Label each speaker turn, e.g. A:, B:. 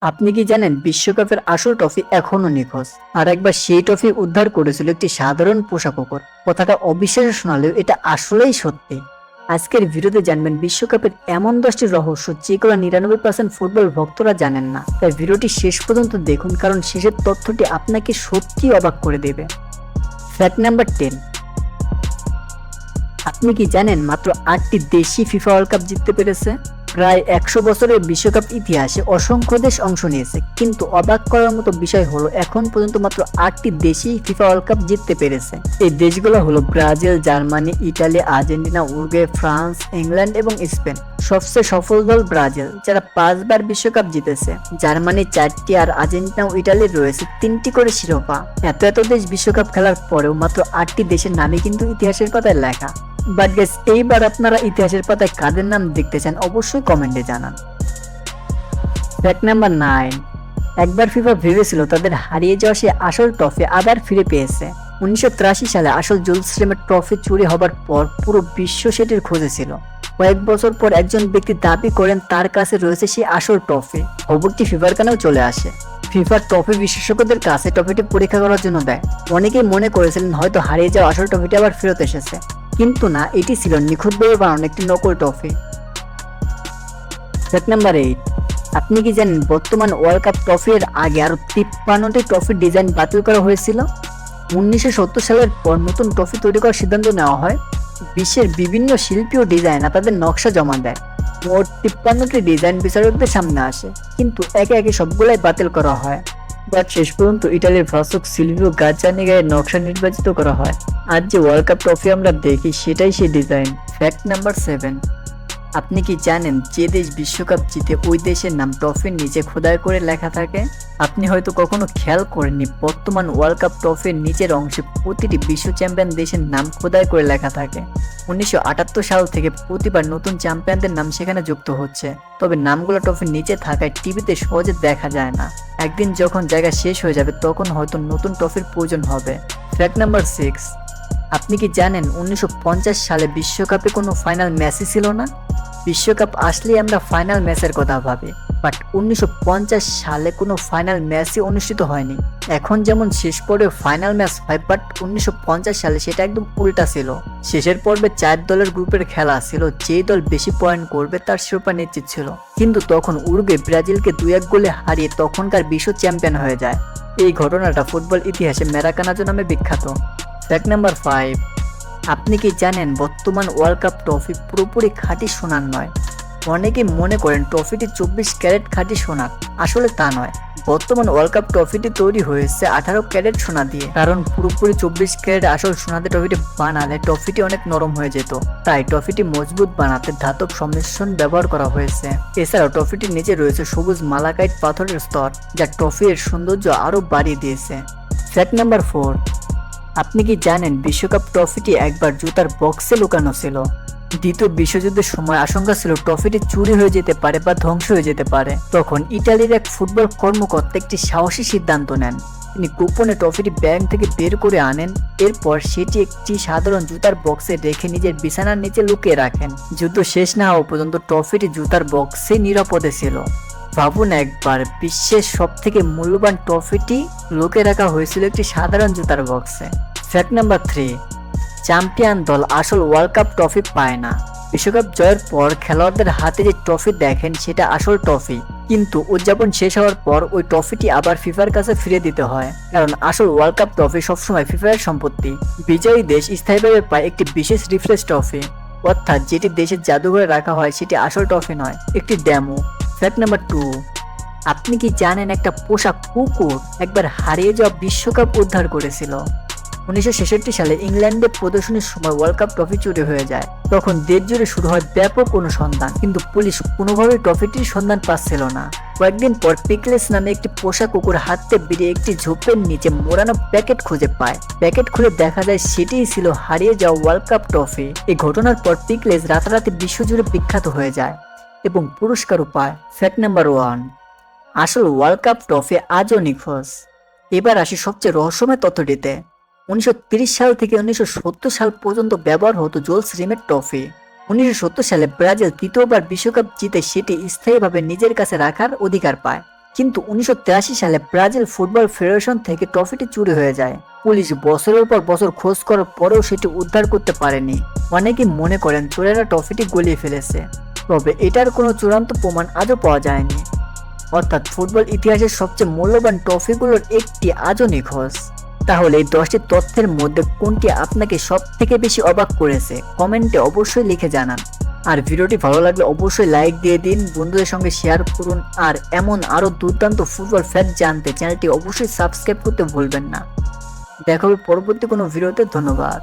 A: আপনি কি জানেন বিশ্বকাপের আসল ট্রফি এখনো নিখোঁজ? আর একবার সেই ট্রফি উদ্ধার করেছিল একটি সাধারণ পোশাক কুকুর। কথাটা অবিশ্বাস্য শোনালেও এটা আসলেই সত্যি। আজকের ভিডিওতে জানবেন বিশ্বকাপের এমন 10টি রহস্য যেগুলো 99% ফুটবল ভক্তরা জানেন না। তাই ভিডিওটি শেষ পর্যন্ত দেখুন, কারণ শেষের তথ্যটি আপনাকে সত্যি অবাক করে দেবে। Fact number 10। আপনি কি জানেন মাত্র 8টি দেশই ফিফা ওয়ার্ল্ড কাপ জিততে পেরেছে? প্রায় 100 বছরের বিশ্বকাপ ইতিহাসে অসংখ্য দেশ অংশ নিয়েছে, কিন্তু অবাক করার মতো বিষয় হলো এখন পর্যন্ত মাত্র 8টি দেশই ফিফা ওয়ার্ল্ড কাপ জিততে পেরেছে। এই দেশগুলো হলো Brazil, Germany, Italy, Argentina, Uruguay, France, England এবং স্পেন। সবচেয়ে সফল দল ব্রাজিল, যারা 5বার বিশ্বকাপ জিতেছে। জার্মানি 4টি আর আর্জেন্টিনা ও ইটালির রয়েছে 3টি করে শিরোপা। এত দেশ বিশ্বকাপ খেলার পরেও মাত্র 8টি দেশের নামই কিন্তু ইতিহাসের পাতায় লেখা। বাট গাইস, এইবার আপনারা ইতিহাসের পাতায় কাদের নাম দেখতে চান অবশ্যই কমেন্টে জানান। Fact number 9। একবার ফিফা ভেবেছিল তাদের হারিয়ে যাওয়া সে আসল ট্রফি আবার ফিরে পেয়েছে। 1983 সালে আসল জুলস রিমের ট্রফি চুরি হবার পর পুরো বিশ্ব সেটির খোঁজে ছিল। কয়েক বছর পর একজন ব্যক্তি দাবি করেন তার কাছে রয়েছে সেই আসল ট্রফি। খবরটি ফিফার কানেও চলে আসে। ফিফার ট্রফি বিশেষজ্ঞদের কাছে ট্রফিটি পরীক্ষা করার জন্য দেয়। অনেকেই মনে করেছিলেন হয়তো হারিয়ে যাওয়া আসল ট্রফিটি আবার ফেরত এসেছে, কিন্তু না, এটি ছিল নিখুঁতভাবে বানানো একটি নকল ট্রফি। Fact number 8। আপনি কি জানেন বর্তমান ওয়ার্ল্ড কাপ ট্রফির আগে আরো 53টি ট্রফির ডিজাইন বাতিল করা হয়েছিল? 1970 সালের পর নতুন ট্রফি তৈরি করার সিদ্ধান্ত নেওয়া হয়। বিশ্বের বিভিন্ন শিল্পী ও ডিজাইনার তাদের নকশা জমা দেয়। মোট 53টি ডিজাইন বিচারকদের সামনে আসে, কিন্তু একে একে সবগুলাই বাতিল করা হয়। বাট শেষ পর্যন্ত ইটালির ভাসক সিলভিও গাজ্জানিগার নকশা নির্বাচিত করা হয়। আজ যে ওয়ার্ল্ড কাপ ট্রফি আমরা দেখি সেটাই সেই ডিজাইন। Fact number 7। আপনি কি জানেন যে দেশ বিশ্বকাপ জিতে ওই দেশের নাম ট্রফির নিচে খোদাই করে লেখা থাকে? আপনি হয়তো কখনো খেয়াল করেননি, বর্তমান ওয়ার্ল্ড কাপ ট্রফির নিচের অংশে প্রতিটি বিশ্ব চ্যাম্পিয়ন দেশের নাম খোদাই করে লেখা থাকে। 1978 সাল থেকে প্রতিবার নতুন চ্যাম্পিয়নদের নাম সেখানে যুক্ত হচ্ছে, তবে নামগুলো ট্রফির নিচে থাকায় টিভিতে সহজে দেখা যায় না। একদিন যখন জায়গা শেষ হয়ে যাবে তখন হয়তো নতুন ট্রফির প্রয়োজন হবে। Fact number 6। আপনি কি জানেন 1950 সালে বিশ্বকাপে কোনো ফাইনাল ম্যাচই ছিল না? বিশ্বকাপ আসলেই আমরা ফাইনাল ম্যাচের কথা ভাবি, বাট 1950 সালে কোনো ফাইনাল ম্যাচই অনুষ্ঠিত হয়নি। এখন যেমন শেষ পর্বে ফাইনাল ম্যাচ হয়, বাট 1950 সালে সেটা একদম উল্টা ছিল। শেষের পর্বে 4 দলের গ্রুপের খেলা ছিল, যেই দল বেশি পয়েন্ট করবে তার শিরোপা নিশ্চিত ছিল। কিন্তু তখন উরুগুয়ে ব্রাজিলকে 2-1 গোলে হারিয়ে তখনকার বিশ্ব চ্যাম্পিয়ন হয়ে যায়। এই ঘটনাটা ফুটবল ইতিহাসে ম্যারাকানাজো নামে বিখ্যাত। Fact number 5। আপনি কি জানেন বর্তমান ওয়ার্ল্ড কাপ ট্রফি পুরোপুরি খাঁটি সোনার নয়? অনেকে মনে করেন ট্রফিটি 24 ক্যারেট খাঁটি সোনার, আসলে তা নয়। বর্তমান ওয়ার্ল্ড কাপ ট্রফিটি তৈরি হয়েছে 18 ক্যারেট সোনা দিয়ে, কারণ পুরোপুরি 24 ক্যারেট আসল সোনাতে ট্রফিটি বানালে ট্রফিটি অনেক নরম হয়ে যেত। তাই ট্রফিটি মজবুত বানাতে ধাতব সংমিশ্রণ ব্যবহার করা হয়েছে। এছাড়াও ট্রফিটির নিচে রয়েছে সবুজ মালাকাইট পাথরের স্তর, যা ট্রফির সৌন্দর্য আরো বাড়িয়ে দিয়েছে। Fact number 4। আপনি কি জানেন বিশ্বকাপ ট্রফিটি একবার জুতার বক্সে লুকানো ছিল? দ্বিতীয় বিশ্বযুদ্ধের সময় আশঙ্কা ছিল ট্রফিটি চুরি হয়ে যেতে পারে বা ধ্বংস হয়ে যেতে পারে। তখন ইতালির এক ফুটবল কর্মকর্তা একটি সাহসী সিদ্ধান্ত নেন। তিনি গোপনে ট্রফিটি ব্যাগ থেকে বের করে আনেন। এরপর সেটি একটি সাধারণ জুতার বক্সে রেখে নিজের বিছানার নিচে লুকিয়ে রাখেন। যুদ্ধ শেষ না হওয়া পর্যন্ত ট্রফিটি জুতার বক্সে নিরাপদে ছিল। ভাবুন একবার, বিশ্বের সব থেকে মূল্যবান ট্রফিটি লুকিয়ে রাখা হয়েছিল একটি সাধারণ জুতার বক্সে। Fact number 3। চ্যাম্পিয়ন দল আসল ওয়ার্ল্ড কাপ ট্রফি পায় না। বিশ্বকাপ জয়ের পর খেলোয়াড়দের হাতে যে ট্রফি দেখেন সেটা আসল ট্রফি, কিন্তু উদযাপন শেষ হওয়ার পর ওই ট্রফিটি আবার ফিফার কাছে ফিরে দিতে হয়, কারণ আসল ওয়ার্ল্ড কাপ ট্রফি সবসময় ফিফার সম্পত্তি। বিজয়ী দেশ স্থায়ীভাবে পায় একটি বিশেষ রিফ্রেশ ট্রফি, অর্থাৎ যেটি দেশের জাদুঘরে রাখা হয় সেটি আসল ট্রফি নয়, একটি ডেমো। Fact number 2। আপনি কি জানেন একটা পোষা কুকুর একবার হারিয়ে যাওয়া বিশ্বকাপ উদ্ধার করেছিল? 1966 সালে ইংল্যান্ডে প্রদর্শনীর সময় ওয়ার্ল্ড কাপ ট্রফি চুরি হয়ে যায়। তখন দেশ জুড়ে শুরু হয় ব্যাপক অনুসন্ধান, কিন্তু পুলিশ কোনোভাবেই ট্রফিটির সন্ধান পাচ্ছিল না। কয়েকদিন পর পিকলেস নামে একটি পোষা কুকুর হাতে বেরিয়ে একটি ঝোপের নিচে মোড়ানো প্যাকেট খুঁজে পায়। প্যাকেট খুলে দেখা যায় সেটিই ছিল হারিয়ে যাওয়া ওয়ার্ল্ড কাপ ট্রফি। এই ঘটনার পর পিকলেস রাতারাতি বিশ্বজুড়ে বিখ্যাত হয়ে যায় এবং পুরস্কারও পায়। Fact number 1। আসল ওয়ার্ল্ড কাপ ট্রফি আজও নিখোঁজ। এবার আসি সবচেয়ে রহস্যময় তথ্যটিতে। 1930 সাল থেকে 1970 সাল পর্যন্ত ব্যবহার হতো জুলস রিমের ট্রফি। 1970 সালে ব্রাজিল তৃতীয়বার বিশ্বকাপ জিতে সেটি স্থায়ীভাবে নিজের কাছে রাখার অধিকার পায়। কিন্তু 1983 সালে ব্রাজিল ফুটবল ফেডারেশন থেকে ট্রফিটি চুরি হয়ে যায়। পুলিশ বছরের পর বছর খোঁজ করার পরেও সেটি উদ্ধার করতে পারেনি। অনেকেই মনে করেন চোরেরা ট্রফিটি গলিয়ে ফেলেছে, তবে এটার কোনো চূড়ান্ত প্রমাণ আজও পাওয়া যায়নি। অর্থাৎ ফুটবল ইতিহাসের সবচেয়ে মূল্যবান ট্রফিগুলোর একটি আজও নিখোঁজ। তাহলে এই 10টি তথ্যের মধ্যে কোনটি আপনাকে সব থেকে বেশি অবাক করেছে কমেন্টে অবশ্যই লিখে জানান। আর ভিডিওটি ভালো লাগলে অবশ্যই লাইক দিয়ে দিন, বন্ধুদের সঙ্গে শেয়ার করুন। আর এমন আরো দুর্দান্ত ফুটবল ফ্যাক্ট জানতে চ্যানেলটি অবশ্যই সাবস্ক্রাইব করতে ভুলবেন না। দেখা হবে পরবর্তী কোনো ভিডিওতে। ধন্যবাদ।